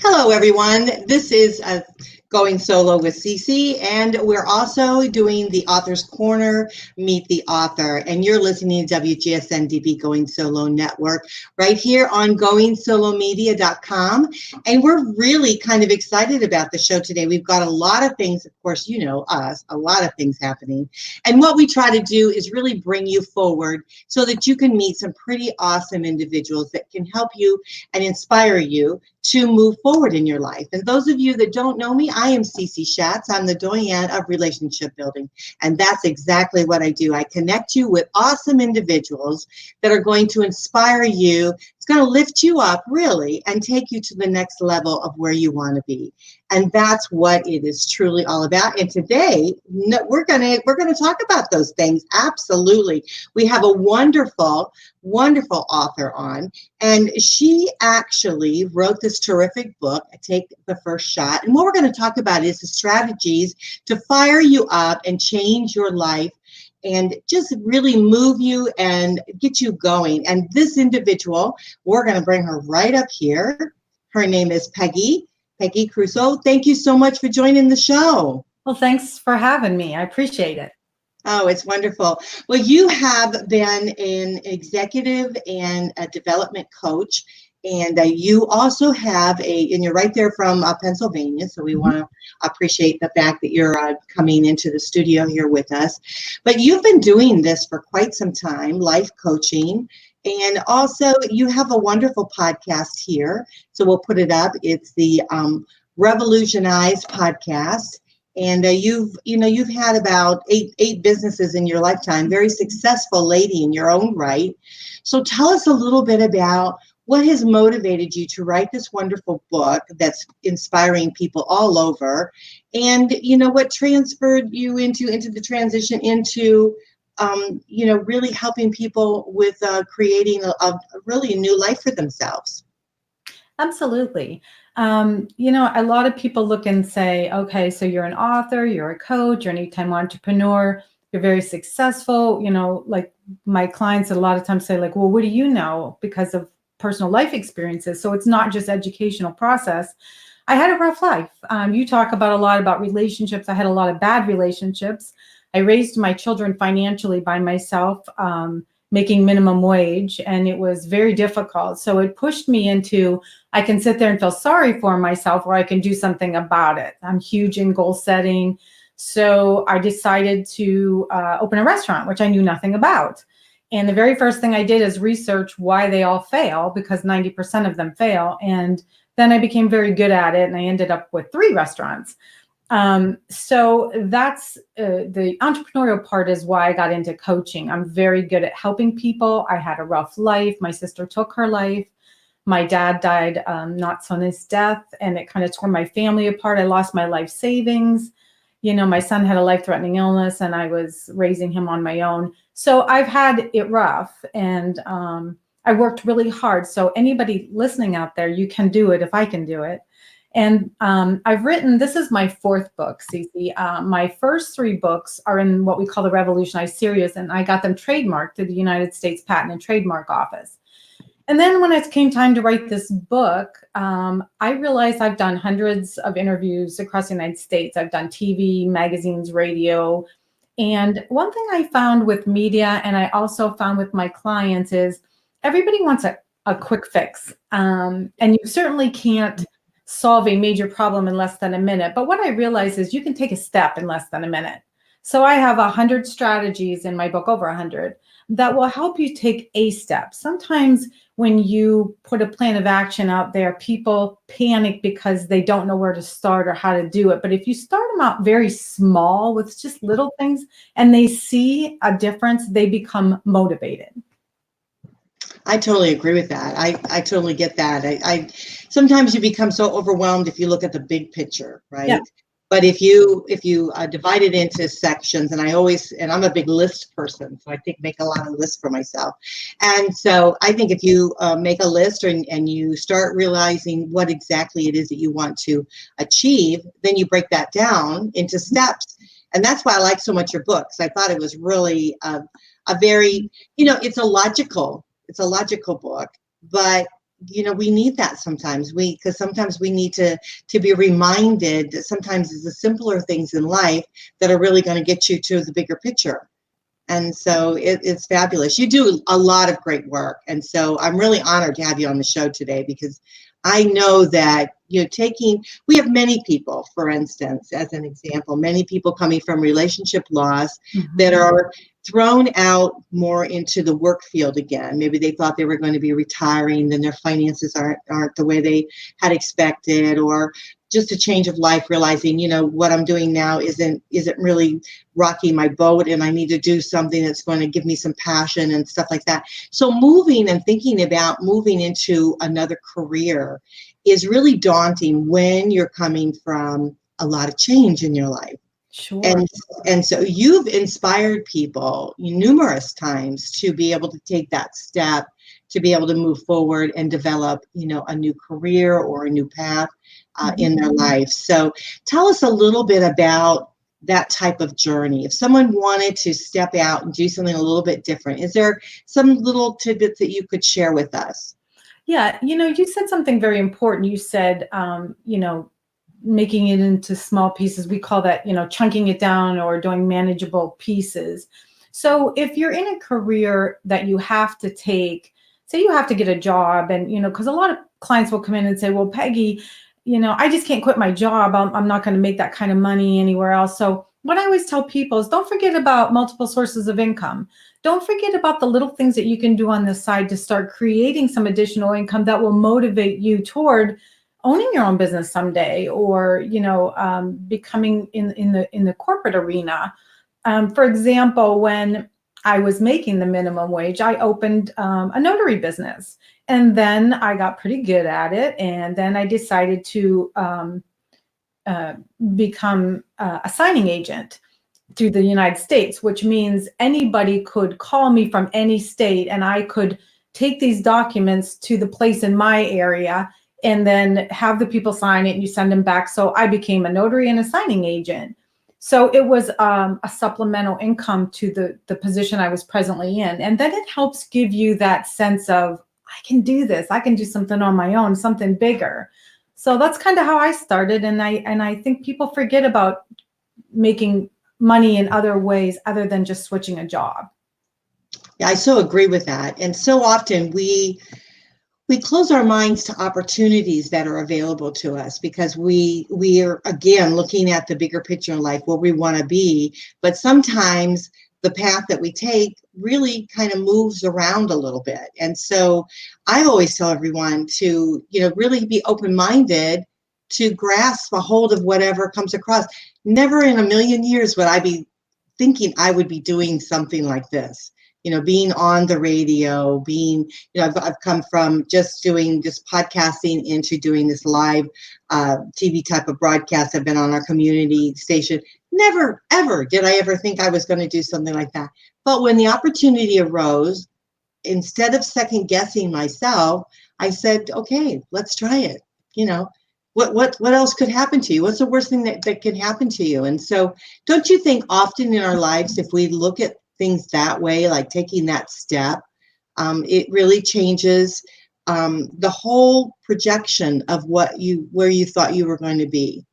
Hello, everyone. This is Going Solo with Cece, and we're also doing the Author's Corner, Meet the Author. And you're listening to WGSN-DB Going Solo Network right here on goingsolomedia.com. And we're really kind of excited about the show today. We've got a lot of things, of course, you know us, a lot of things happening. And what we try to do is really bring you forward so that you can meet some pretty awesome individuals that can help you and inspire you to move forward in your life. And those of you that don't know me, I am Cece Schatz. I'm the doyen of relationship building. And that's exactly what I do. I connect you with awesome individuals that are going to inspire you. It's going to lift you up, really, and take you to the next level of where you want to be. And that's what it is truly all about. And today, we're going to talk about those things. Absolutely. We have a wonderful author on, and she actually wrote this terrific book, Take the First Shot. And what we're going to talk about is the strategies to fire you up and change your life and just really move you and get you going. And this individual, we're going to bring her right up here. Her name is Peggy Crusoe. Thank you so much for joining the show. Well, thanks for having me. I appreciate it. Oh, it's wonderful. Well, you have been an executive and a development coach, and you also have and you're right there from Pennsylvania, so we want to appreciate the fact that you're coming into the studio here with us. But you've been doing this for quite some time, life coaching, and also you have a wonderful podcast here, so we'll put it up. It's the Revolutionize podcast. And you've had about eight businesses in your lifetime, very successful lady in your own right. So tell us a little bit about what has motivated you to write this wonderful book that's inspiring people all over, and what transferred you into the transition into really helping people with creating a really new life for themselves. Absolutely. A lot of people look and say, okay, so you're an author, you're a coach, you're an 8-time entrepreneur, you're very successful. Like my clients a lot of times say, like, well, what do you know? Because of personal life experiences. So it's not just educational process. I had a rough life. You talk about a lot about relationships. I had a lot of bad relationships. I raised my children financially by myself, making minimum wage, and it was very difficult. So it pushed me into, I can sit there and feel sorry for myself, or I can do something about it. I'm huge in goal setting. So I decided to open a restaurant, which I knew nothing about. And the very first thing I did is research why they all fail, because 90% of them fail. And then I became very good at it, and I ended up with 3 restaurants. So that's the entrepreneurial part is why I got into coaching. I'm very good at helping people. I had a rough life. My sister took her life. My dad died not so nice death, and it kind of tore my family apart. I lost my life savings. My son had a life-threatening illness, and I was raising him on my own. So I've had it rough, and I worked really hard. So anybody listening out there, you can do it if I can do it. And I've written, this is my 4th book, Cece. My first 3 books are in what we call the Revolutionize series, and I got them trademarked through the United States Patent and Trademark Office. And then when it came time to write this book, I realized I've done hundreds of interviews across the United States. I've done TV, magazines, radio. And one thing I found with media, and I also found with my clients, is everybody wants a quick fix. And you certainly can't solve a major problem in less than a minute. But what I realized is you can take a step in less than a minute. So I have 100 strategies in my book, over 100, that will help you take a step. Sometimes when you put a plan of action out there, people panic because they don't know where to start or how to do it. But if you start them out very small with just little things and they see a difference, they become motivated. I totally agree with that. I totally get that. I sometimes you become so overwhelmed if you look at the big picture, right? Yeah. But if you divide it into sections, and I'm a big list person, so I make a lot of lists for myself. And so I think if you make a list and you start realizing what exactly it is that you want to achieve, then you break that down into steps. And that's why I like so much your books. I thought it was really a very, it's a logical book, but we need that sometimes. Because sometimes we need to be reminded that sometimes it's the simpler things in life that are really going to get you to the bigger picture. And so it's fabulous. You do a lot of great work. And so I'm really honored to have you on the show today, because I know that we have many people, for instance, as an example, many people coming from relationship loss that are thrown out more into the work field again. Maybe they thought they were going to be retiring, then their finances aren't the way they had expected, or just a change of life, realizing, what I'm doing now isn't really rocking my boat, and I need to do something that's going to give me some passion and stuff like that. So moving and thinking about moving into another career is really daunting when you're coming from a lot of change in your life. Sure. And so you've inspired people numerous times to be able to take that step, to be able to move forward and develop, a new career or a new path in their life. So tell us a little bit about that type of journey. If someone wanted to step out and do something a little bit different, is there some little tidbits that you could share with us? Yeah, you said something very important. You said, making it into small pieces. We call that, chunking it down or doing manageable pieces. So if you're in a career that you have to take, say you have to get a job, and, because a lot of clients will come in and say, well, Peggy, I just can't quit my job. I'm not going to make that kind of money anywhere else. So what I always tell people is, don't forget about multiple sources of income. Don't forget about the little things that you can do on the side to start creating some additional income that will motivate you toward owning your own business someday, or becoming in the corporate arena. For example, when I was making the minimum wage, I opened a notary business, and then I got pretty good at it, and then I decided to become a signing agent through the United States, which means anybody could call me from any state, and I could take these documents to the place in my area and then have the people sign it, and you send them back. So I became a notary and a signing agent. So it was a supplemental income to the position I was presently in. And then it helps give you that sense of, I can do this. I can do something on my own, something bigger. So that's kind of how I started. And I think people forget about making money in other ways other than just switching a job. Yeah, I so agree with that. And so often we close our minds to opportunities that are available to us, because we are, again, looking at the bigger picture in life, where we want to be. But sometimes the path that we take really kind of moves around a little bit. And so I always tell everyone to, really be open-minded, to grasp a hold of whatever comes across. Never in a million years would I be thinking I would be doing something like this. Being on the radio, I've come from just doing this podcasting into doing this live TV type of broadcast. I've been on our community station. Never, ever did I ever think I was going to do something like that. But when the opportunity arose, instead of second guessing myself, I said, okay, let's try it. What else could happen to you? What's the worst thing that could happen to you? And so don't you think often in our lives, if we look at things that way, like taking that step, it really changes the whole projection of where you thought you were going to be.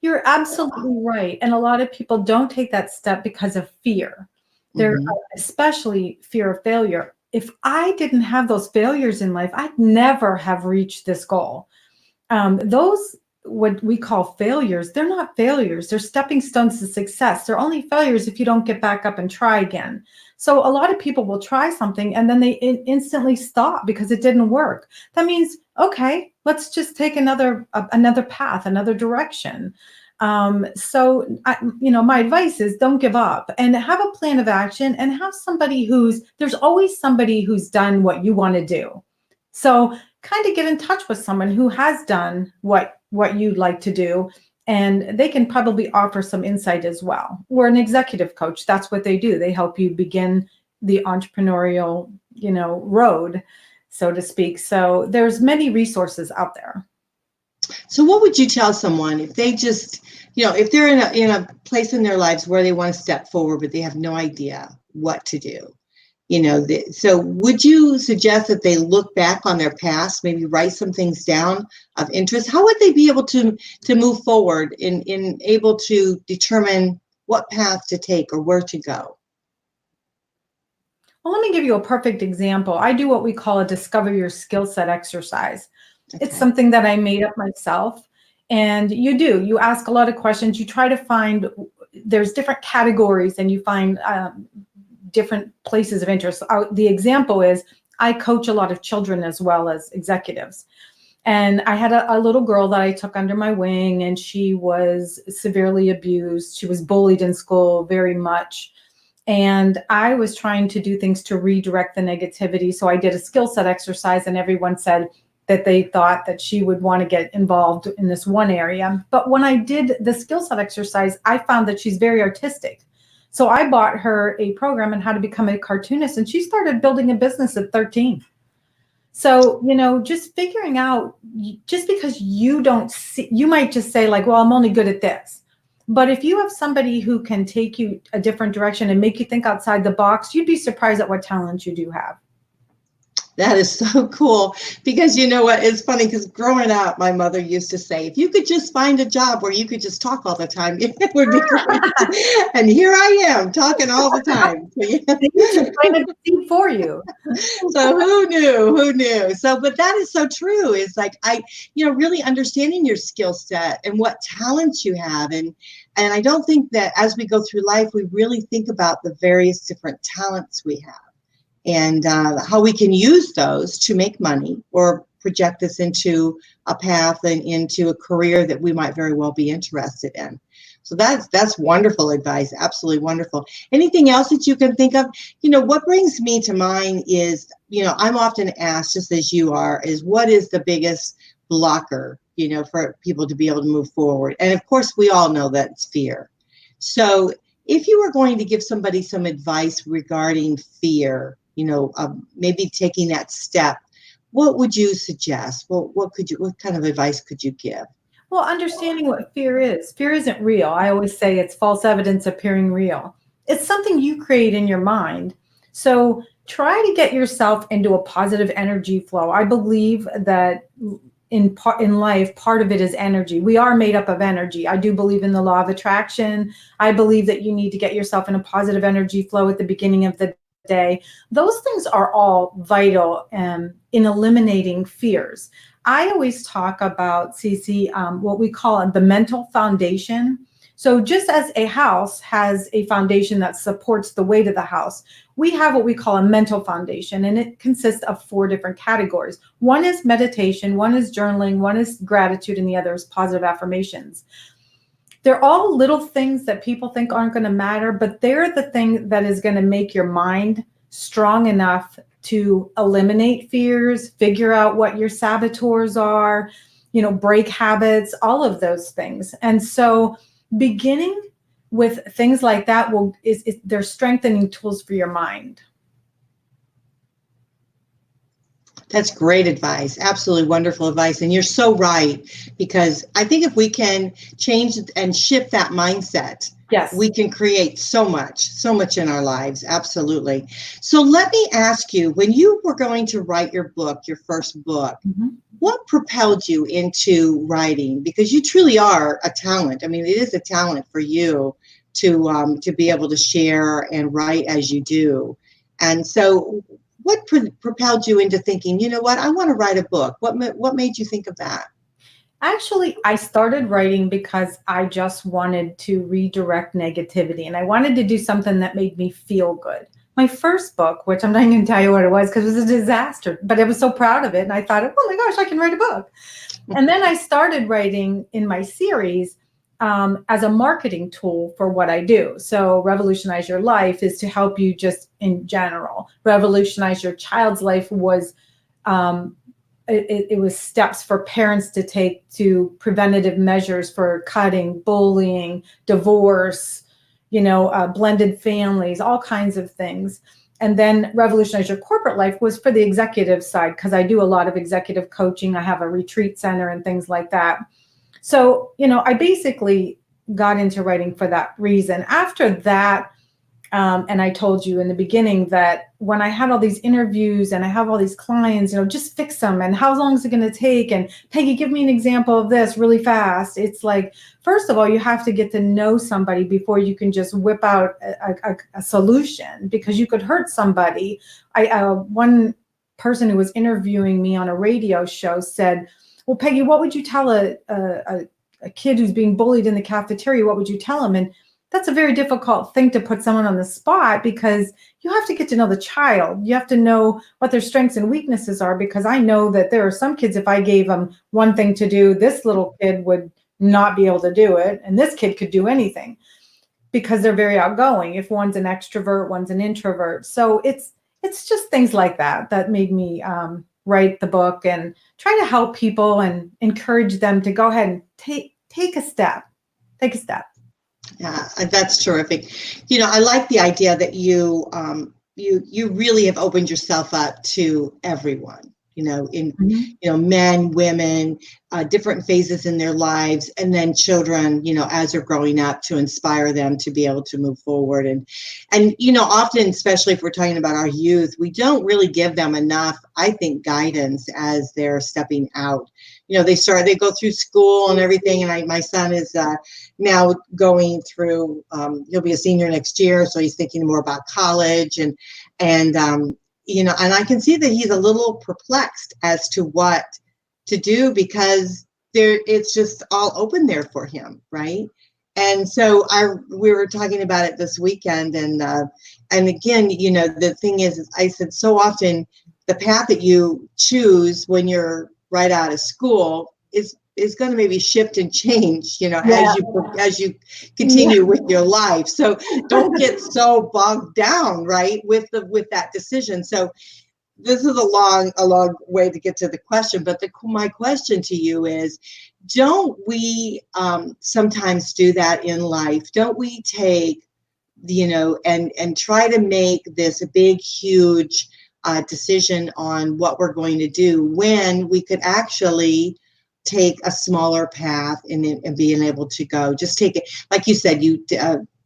You're absolutely right. And a lot of people don't take that step because of fear. They're especially fear of failure. If I didn't have those failures in life, I'd never have reached this goal. Those, what we call failures, they're not failures. They're stepping stones to success. They're only failures if you don't get back up and try again. So a lot of people will try something and then they instantly stop because it didn't work. That means, okay, let's just take another path, another direction. So my advice is, don't give up, and have a plan of action, and have somebody there's always somebody who's done what you want to do. So kind of get in touch with someone who has done what you'd like to do, and they can probably offer some insight as well. Or an executive coach, that's what they do. They help you begin the entrepreneurial, road, so to speak. So there's many resources out there. So what would you tell someone if they just, if they're in a place in their lives where they want to step forward, but they have no idea what to do? So would you suggest that they look back on their past, maybe write some things down of interest? How would they be able to move forward in able to determine what path to take or where to go? Well, let me give you a perfect example. I do what we call a discover your skill set exercise. Okay. It's something that I made up myself. And you ask a lot of questions. You try to find, there's different categories, and you find different places of interest. The example is I coach a lot of children as well as executives. And I had a little girl that I took under my wing, and she was severely abused. She was bullied in school very much. And I was trying to do things to redirect the negativity. So I did a skill set exercise, and everyone said that they thought that she would want to get involved in this one area. But when I did the skill set exercise, I found that she's very artistic. So I bought her a program on how to become a cartoonist, and she started building a business at 13. So, just figuring out, just because you don't see, you might just say like, well, I'm only good at this. But if you have somebody who can take you a different direction and make you think outside the box, you'd be surprised at what talent you do have. That is so cool, because you know what, it's funny, because growing up, my mother used to say, if you could just find a job where you could just talk all the time, it would be great. And here I am talking all the time. For you. So who knew? So, but that is so true. It's like, really understanding your skill set and what talents you have. And I don't think that as we go through life, we really think about the various different talents we have, and how we can use those to make money or project this into a path and into a career that we might very well be interested in. So that's wonderful advice. Absolutely wonderful. Anything else that you can think of? What brings me to mind is, I'm often asked, just as you are, is what is the biggest blocker, for people to be able to move forward? And of course, we all know that it's fear. So if you were going to give somebody some advice regarding fear, maybe taking that step, what would you suggest? What kind of advice could you give? Well, understanding what fear is. Fear isn't real. I always say it's false evidence appearing real. It's something you create in your mind. So try to get yourself into a positive energy flow. I believe that in life, part of it is energy. We are made up of energy. I do believe in the law of attraction. I believe that you need to get yourself in a positive energy flow at the beginning of the day. Those things are all vital in eliminating fears. I always talk about, Cece, what we call the mental foundation. So just as a house has a foundation that supports the weight of the house, we have what we call a mental foundation, and it consists of 4 different categories. One is meditation, one is journaling, one is gratitude, and the other is positive affirmations. They're all little things that people think aren't going to matter, but they're the thing that is going to make your mind strong enough to eliminate fears, figure out what your saboteurs are, break habits, all of those things. And so beginning with things like that they're strengthening tools for your mind. That's great advice. Absolutely wonderful advice. And you're so right, because I think if we can change and shift that mindset, yes, we can create so much in our lives. Absolutely. So let me ask you, when you were going to write your first book, mm-hmm. what propelled you into writing? Because you truly are a talent. I mean, it is a talent for you to be able to share and write as you do. And so what propelled you into thinking, you know what, I want to write a book? What made you think of that? Actually, I started writing because I just wanted to redirect negativity, and I wanted to do something that made me feel good. My first book, which I'm not going to tell you what it was because it was a disaster, but I was so proud of it. And I thought, oh my gosh, I can write a book. And then I started writing in my series as a marketing tool for what I do. So Revolutionize Your Life is to help you just in general. Revolutionize Your Child's Life was it was steps for parents to take to preventative measures for cutting, bullying, divorce, blended families, all kinds of things. And then Revolutionize Your Corporate Life was for the executive side, because I do a lot of executive coaching. I have a retreat center and things like that. So, I basically got into writing for that reason. After that, And I told you in the beginning that when I had all these interviews and I have all these clients, just fix them. And how long is it going to take? And Peggy, give me an example of this really fast. It's like, first of all, you have to get to know somebody before you can just whip out a solution, because you could hurt somebody. One person who was interviewing me on a radio show said, well, Peggy, what would you tell a kid who's being bullied in the cafeteria? What would you tell him? And that's a very difficult thing to put someone on the spot, because you have to get to know the child. You have to know what their strengths and weaknesses are, because I know that there are some kids, if I gave them one thing to do, this little kid would not be able to do it. And this kid could do anything because they're very outgoing. If one's an extrovert, one's an introvert. So it's just things like that that made me write the book and try to help people and encourage them to go ahead and take a step. Take a step. Yeah, that's terrific. I like the idea that you really have opened yourself up to everyone, men, women, different phases in their lives, and then children, as they're growing up, to inspire them to be able to move forward. And often, especially if we're talking about our youth, we don't really give them enough, I think, guidance as they're stepping out. They go through school and everything. And my son is now going through, he'll be a senior next year. So he's thinking more about college and I can see that he's a little perplexed as to what to do, because it's just all open there for him. Right. And so we were talking about it this weekend. And again, the thing is, I said, so often the path that you choose when you're right out of school is going to maybe shift and change, as you continue with your life. So don't get so bogged down, right, with that decision. So this is a long way to get to the question, but my question to you is, don't we sometimes do that in life? Don't we take, and try to make this big, huge decision on what we're going to do, when we could actually take a smaller path and being able to go, just take it, like you said, you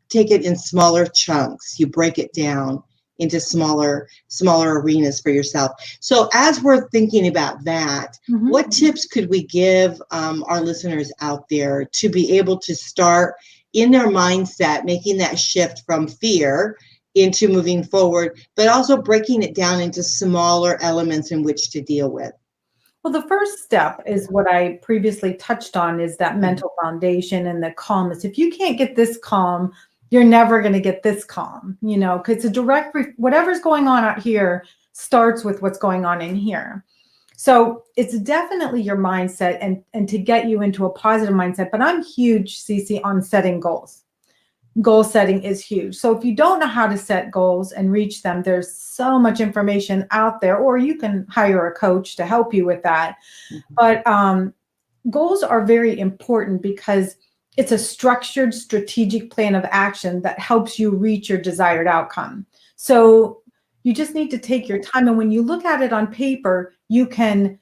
take it in smaller chunks, you break it down into smaller arenas for yourself. So as we're thinking about that, what tips could we give our listeners out there to be able to start in their mindset, making that shift from fear into moving forward, but also breaking it down into smaller elements in which to deal with? Well, the first step is what I previously touched on, is that mental foundation and the calmness. If you can't get this calm, you're never going to get this calm, because whatever's going on out here starts with what's going on in here. So it's definitely your mindset and to get you into a positive mindset. But I'm huge, Cece, on setting goals. Goal setting is huge. So if you don't know how to set goals and reach them, there's so much information out there, or you can hire a coach to help you with that. But goals are very important, because it's a structured, strategic plan of action that helps you reach your desired outcome. So you just need to take your time. And when you look at it on paper, you can,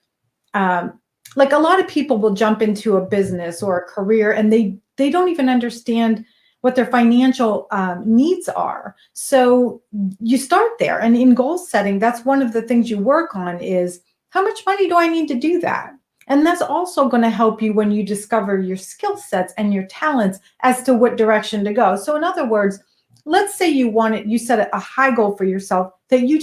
like, a lot of people will jump into a business or a career and they don't even understand what their financial needs are. So you start there. And in goal setting, that's one of the things you work on, is how much money do I need to do that? And that's also going to help you when you discover your skill sets and your talents as to what direction to go. So in other words, let's say you set a high goal for yourself that you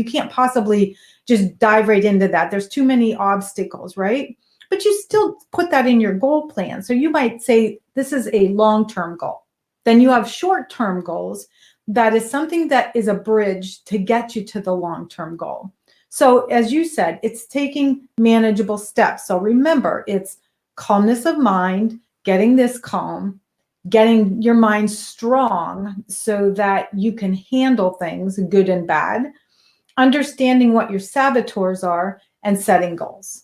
can't possibly just dive right into that. There's too many obstacles, right? But you still put that in your goal plan. So you might say, this is a long-term goal. Then you have short-term goals. That is something that is a bridge to get you to the long-term goal. So as you said, it's taking manageable steps. So remember, it's calmness of mind, getting this calm, getting your mind strong so that you can handle things, good and bad, understanding what your saboteurs are, and setting goals.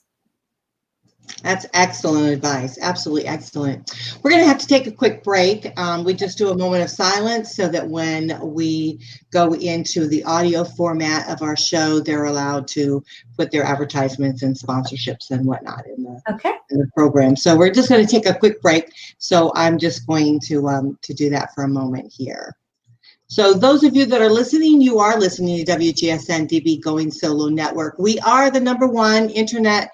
That's excellent advice. Absolutely excellent. We're going to have to take a quick break. We just do a moment of silence so that when we go into the audio format of our show, they're allowed to put their advertisements and sponsorships and whatnot in the program. So we're just going to take a quick break. So I'm just going to do that for a moment here. So those of you that are listening, you are listening to WGSN-DB Going Solo Network. We are the #1 internet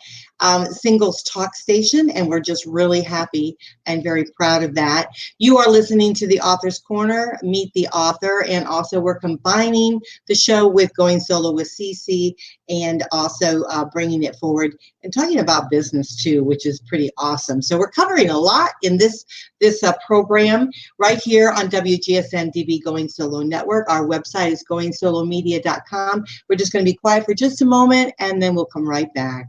singles talk station, and we're just really happy and very proud of that. You are listening to the Author's Corner, Meet the Author, and also we're combining the show with Going Solo with CC, and also bringing it forward and talking about business too, which is pretty awesome. So we're covering a lot in this program right here on WGSN-DB Going Solo Network. Our website is goingsolomedia.com. We're just going to be quiet for just a moment, and then we'll come right back.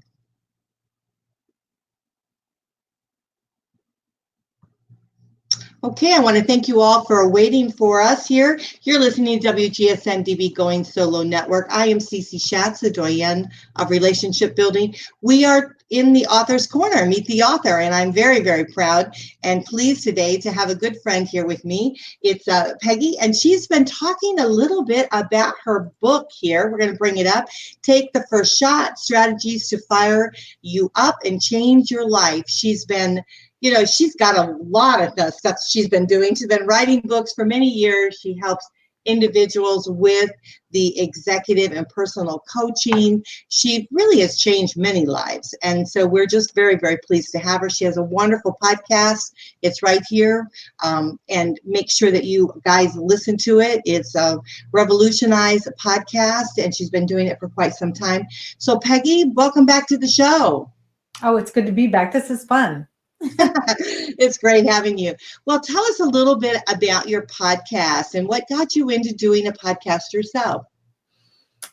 Okay, I want to thank you all for waiting for us here. You're listening to WGSN-DB Going Solo Network. I am CC Schatz, the doyenne of relationship building. We are in the Author's Corner, Meet the Author, and I'm very, very proud and pleased today to have a good friend here with me. It's Peggy, and she's been talking a little bit about her book here. We're going to bring it up. Take the First Shot, Strategies to Fire You Up and Change Your Life. She's been she's got a lot of stuff she's been doing. She's been writing books for many years. She helps individuals with the executive and personal coaching. She really has changed many lives. And so we're just very, very pleased to have her. She has a wonderful podcast. It's right here. And make sure that you guys listen to it. It's a Revolutionize podcast, and she's been doing it for quite some time. So Peggy, welcome back to the show. Oh, it's good to be back. This is fun. It's great having you. Well, tell us a little bit about your podcast and what got you into doing a podcast yourself.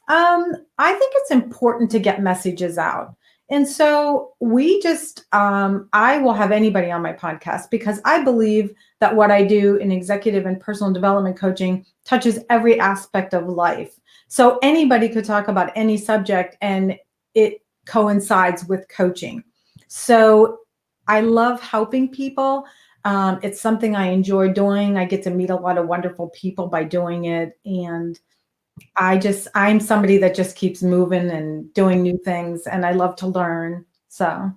I think it's important to get messages out. And so I will have anybody on my podcast because I believe that what I do in executive and personal development coaching touches every aspect of life. So anybody could talk about any subject and it coincides with coaching. So I love helping people. It's something I enjoy doing. I get to meet a lot of wonderful people by doing it. And I'm somebody that just keeps moving and doing new things, and I love to learn. So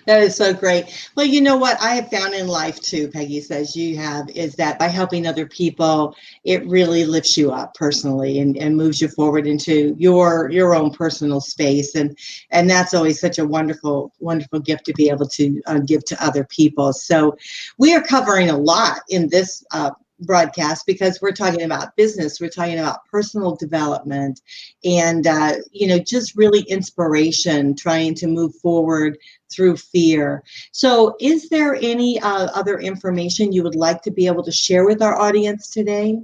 that is so great. Well, you know what I have found in life too, Peggy says you have, is that by helping other people, it really lifts you up personally and moves you forward into your own personal space. And that's always such a wonderful, wonderful gift to be able to give to other people. So we are covering a lot in this broadcast because we're talking about business, we're talking about personal development, and just really inspiration, trying to move forward through fear. So is there any other information you would like to be able to share with our audience today?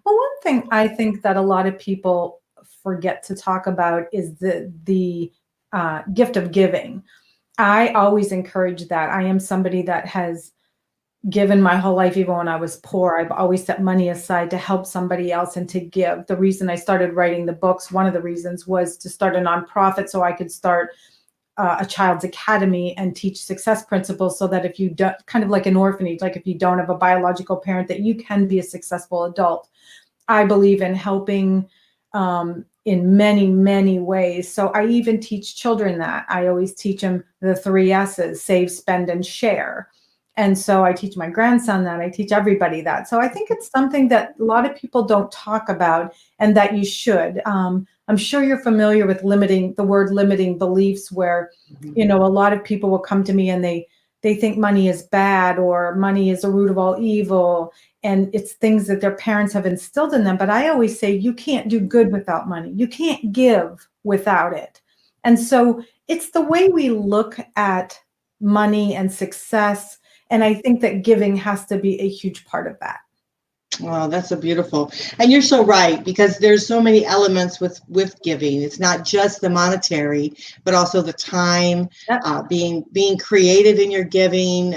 Well, one thing I think that a lot of people forget to talk about is the gift of giving. I always encourage that. I am somebody that has given my whole life. Even when I was poor, I've always set money aside to help somebody else and to give. The reason I started writing the books, one of the reasons, was to start a nonprofit so I could start a child's academy and teach success principles, so that if you don't, kind of like an orphanage, like if you don't have a biological parent, that you can be a successful adult. I believe in helping in many, many ways. So I even teach children that. I always teach them the 3 S's: save, spend, and share. And so I teach my grandson that. I teach everybody that. So I think it's something that a lot of people don't talk about, and that you should. I'm sure you're familiar with the word limiting beliefs, where, a lot of people will come to me and they think money is bad, or money is the root of all evil. And it's things that their parents have instilled in them. But I always say, you can't do good without money. You can't give without it. And so it's the way we look at money and success. And I think that giving has to be a huge part of that. Wow, that's so beautiful. And you're so right, because there's so many elements with giving. It's not just the monetary, but also the time, being creative in your giving,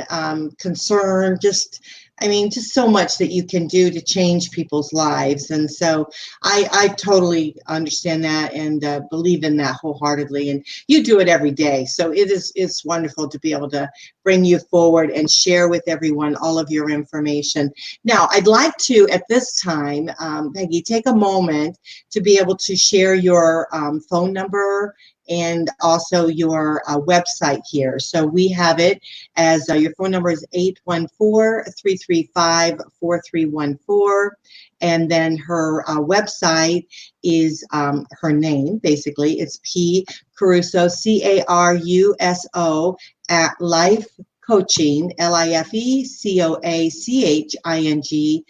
concern, just so much that you can do to change people's lives. And so I totally understand that and believe in that wholeheartedly. And you do it every day. So it's wonderful to be able to bring you forward and share with everyone all of your information. Now, I'd like to, at this time, Peggy, take a moment to be able to share your phone number and also your website here. So we have it as your phone number is 814-335-4314. And then her website is her name, basically. It's P. Caruso, Caruso, at Life Coaching, LIFECOACHING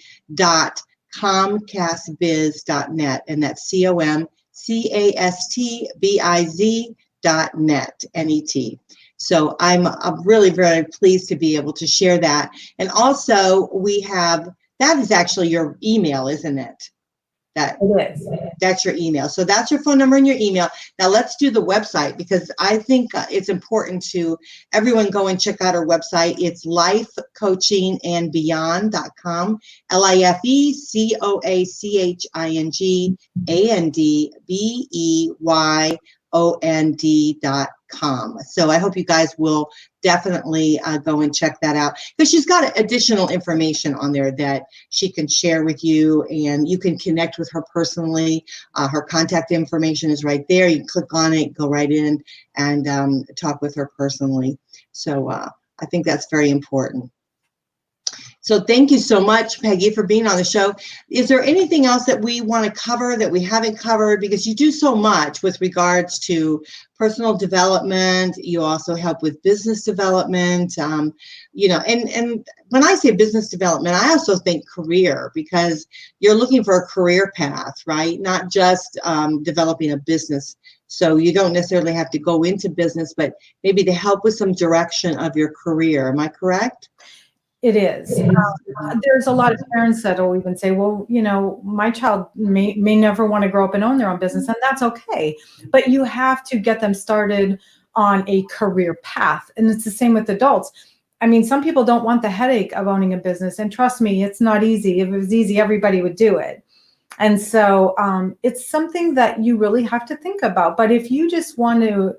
.comcastbiz.net, and that's COMCASTBIZ.net, NET. So I'm really very pleased to be able to share that. And also we have, that is actually your email, isn't it? It is. That's your email. So that's your phone number and your email. Now let's do the website, because I think it's important to everyone go and check out our website. It's lifecoachingandbeyond.com, LIFECOACHINGANDBEYOND.com. So I hope you guys will definitely go and check that out, because she's got additional information on there that she can share with you, and you can connect with her personally. Her contact information is right there. You can click on it, go right in, and talk with her personally. So I think that's very important. So thank you so much, Peggy, for being on the show. Is there anything else that we want to cover that we haven't covered? Because you do so much with regards to personal development. You also help with business development. You know, and when I say business development, I also think career, because you're looking for a career path, right? Not just developing a business. So you don't necessarily have to go into business, but maybe to help with some direction of your career. Am I correct? It is. There's a lot of parents that will even say, well, you know, my child may never want to grow up and own their own business, and that's okay. But you have to get them started on a career path. And it's the same with adults. I mean, some people don't want the headache of owning a business. And trust me, it's not easy. If it was easy, everybody would do it. And so it's something that you really have to think about. But if you just want to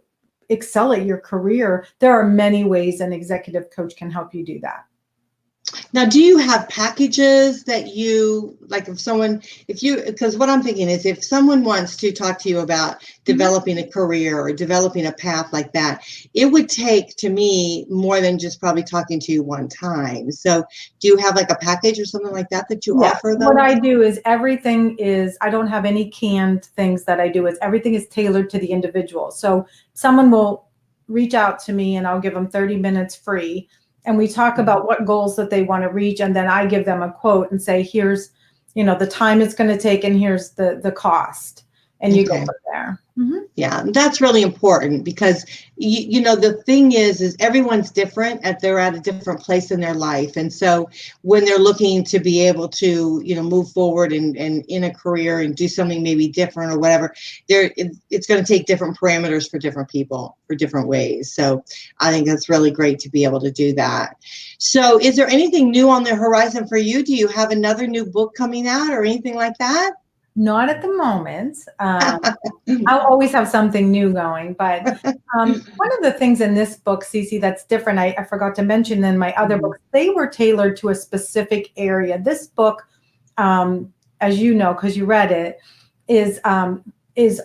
excel at your career, there are many ways an executive coach can help you do that. Now, do you have packages that you, like because what I'm thinking is, if someone wants to talk to you about developing a career or developing a path like that, it would take, to me, more than just probably talking to you one time. So do you have like a package or something like that you offer them? What I do is I don't have any canned things that I do. Everything is tailored to the individual. So someone will reach out to me and I'll give them 30 minutes free. And we talk about what goals that they want to reach. And then I give them a quote and say, here's, you know, the time it's going to take, and here's the cost. And you go from there. Mm-hmm. Yeah, that's really important, because you know, the thing is everyone's different, they're at a different place in their life. And so when they're looking to be able to, you know, move forward and in a career and do something maybe different or whatever, it's going to take different parameters for different people, for different ways. So I think that's really great to be able to do that. So is there anything new on the horizon for you? Do you have another new book coming out or anything like that? Not at the moment. I'll always have something new going. But one of the things in this book, Cece, that's different, I forgot to mention in my other books, they were tailored to a specific area. This book, as you know, because you read it, is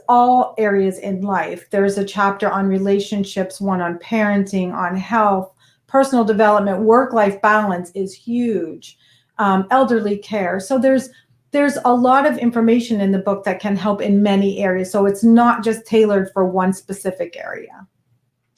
all areas in life. There's a chapter on relationships, one on parenting, on health, personal development, work-life balance is huge, elderly care. So there's a lot of information in the book that can help in many areas. So it's not just tailored for one specific area.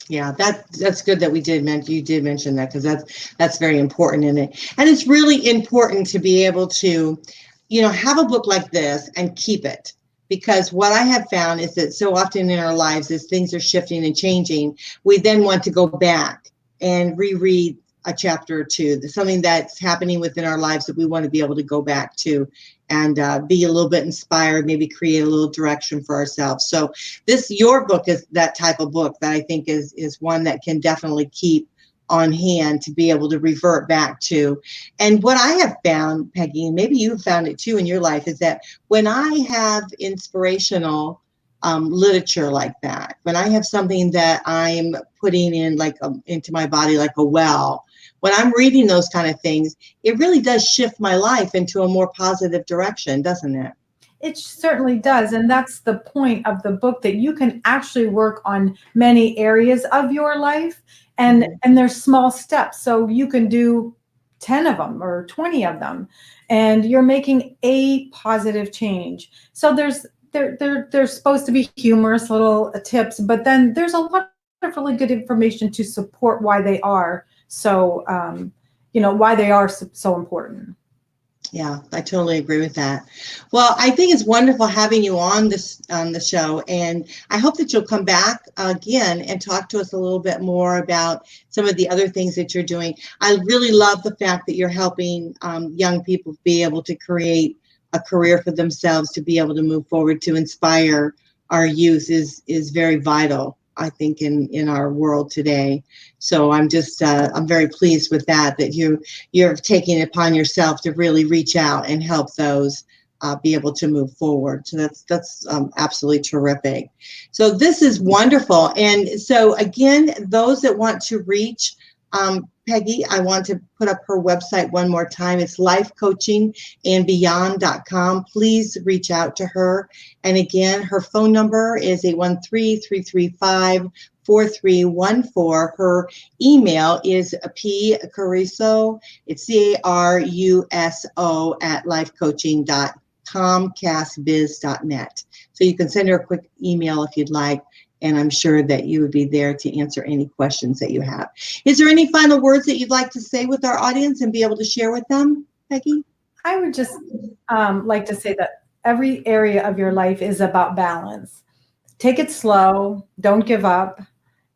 Yeah, that's good that you did mention that, because that's very important in it. And it's really important to be able to, you know, have a book like this and keep it. Because what I have found is that so often in our lives, as things are shifting and changing, we then want to go back and reread a chapter or two. There's something that's happening within our lives that we want to be able to go back to and be a little bit inspired, maybe create a little direction for ourselves. So your book is that type of book that I think is one that can definitely keep on hand to be able to revert back to. And what I have found, Peggy, and maybe you've found it too in your life, is that when I have inspirational literature like that, when I have something that I'm putting in into my body like a well, when I'm reading those kind of things, it really does shift my life into a more positive direction, doesn't it? It certainly does. And that's the point of the book, that you can actually work on many areas of your life, and there's small steps. So you can do 10 of them or 20 of them, and you're making a positive change. So there's supposed to be humorous little tips, but then there's a lot of really good information to support why they are so, why they are so important. Yeah, I totally agree with that. Well, I think it's wonderful having you on the show, and I hope that you'll come back again and talk to us a little bit more about some of the other things that you're doing. I really love the fact that you're helping young people be able to create a career for themselves, to be able to move forward, to inspire our youth is very vital, I think, in our world today. So I'm very pleased with that you're taking it upon yourself to really reach out and help those be able to move forward. So that's absolutely terrific. So this is wonderful. And so again, those that want to reach Peggy, I want to put up her website one more time. It's lifecoachingandbeyond.com. Please reach out to her. And again, her phone number is 813-335-4314. Her email is pcaruso, it's CARUSO @lifecoaching.comcastbiz.net. So you can send her a quick email if you'd like, and I'm sure that you would be there to answer any questions that you have. Is there any final words that you'd like to say with our audience and be able to share with them, Peggy? I would just like to say that every area of your life is about balance. Take it slow. Don't give up.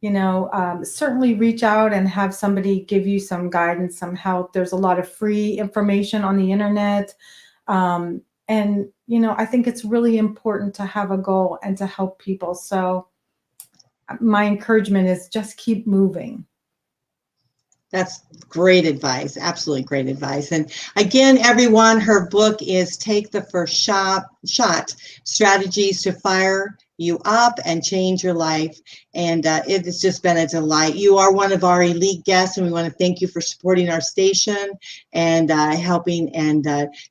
Certainly reach out and have somebody give you some guidance, some help. There's a lot of free information on the internet. And I think it's really important to have a goal and to help people. So my encouragement is just keep moving. That's great advice. Absolutely great advice. And again, everyone, her book is Take the First Shot, Strategies to Fire You Up and Change Your Life. And it has just been a delight. You are one of our elite guests, and we want to thank you for supporting our station and helping and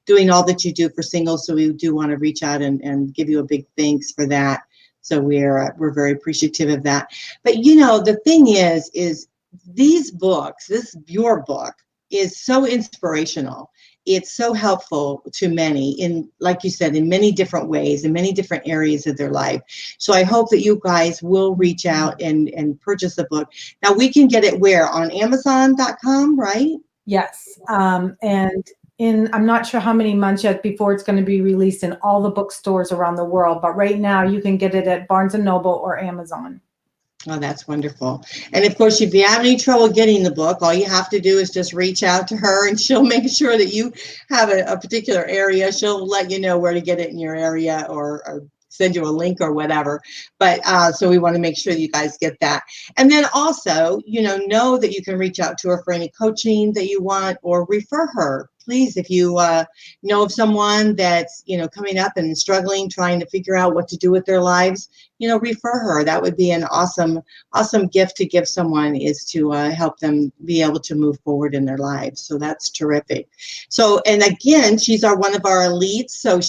doing all that you do for singles. So we do want to reach out and give you a big thanks for that. So we're very appreciative of that. But the thing is these books, your book is so inspirational. It's so helpful to many in, like you said, in many different ways, in many different areas of their life. So I hope that you guys will reach out and purchase the book. Now we can get it where? On Amazon.com, right? Yes. And I'm not sure how many months yet before it's going to be released in all the bookstores around the world. But right now you can get it at Barnes & Noble or Amazon. Oh, that's wonderful. And of course, if you have any trouble getting the book, all you have to do is just reach out to her, and she'll make sure that you have a particular area. She'll let you know where to get it in your area, or send you a link or whatever. But so we want to make sure you guys get that. And then also, know that you can reach out to her for any coaching that you want, or refer her. Please, if you know of someone that's, coming up and struggling, trying to figure out what to do with their lives, refer her. That would be an awesome gift to give someone, is to help them be able to move forward in their lives. So that's terrific. So, and again, she's one of our elites. So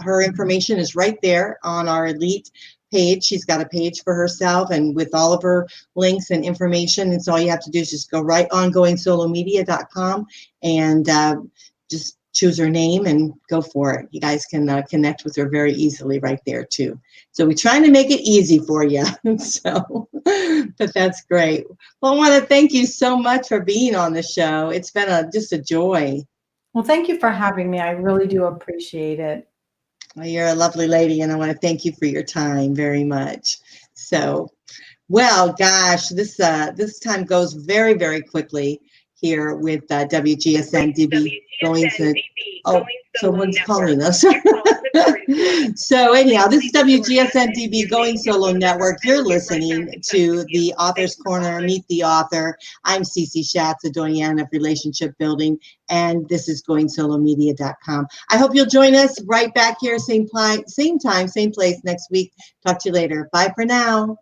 her information is right there on our elite page. She's got a page for herself and with all of her links and information. And so all you have to do is just go right on goingsolomedia.com and just choose her name and go for it. You guys can connect with her very easily right there too. So we're trying to make it easy for you. So, but that's great. Well, I want to thank you so much for being on the show. It's been just a joy. Well, thank you for having me. I really do appreciate it. Well, you're a lovely lady, and I want to thank you for your time very much. So, well, gosh, this time goes very, very quickly here with WGSN-DB going to, someone's calling us. So anyhow, this is WGSN-DB Going Solo Network. You're listening to the Author's Corner, Meet the Author. I'm Cece Schatz, a doyen of relationship building, and this is goingsolomedia.com. I hope you'll join us right back here, same time, same place next week. Talk to you later. Bye for now.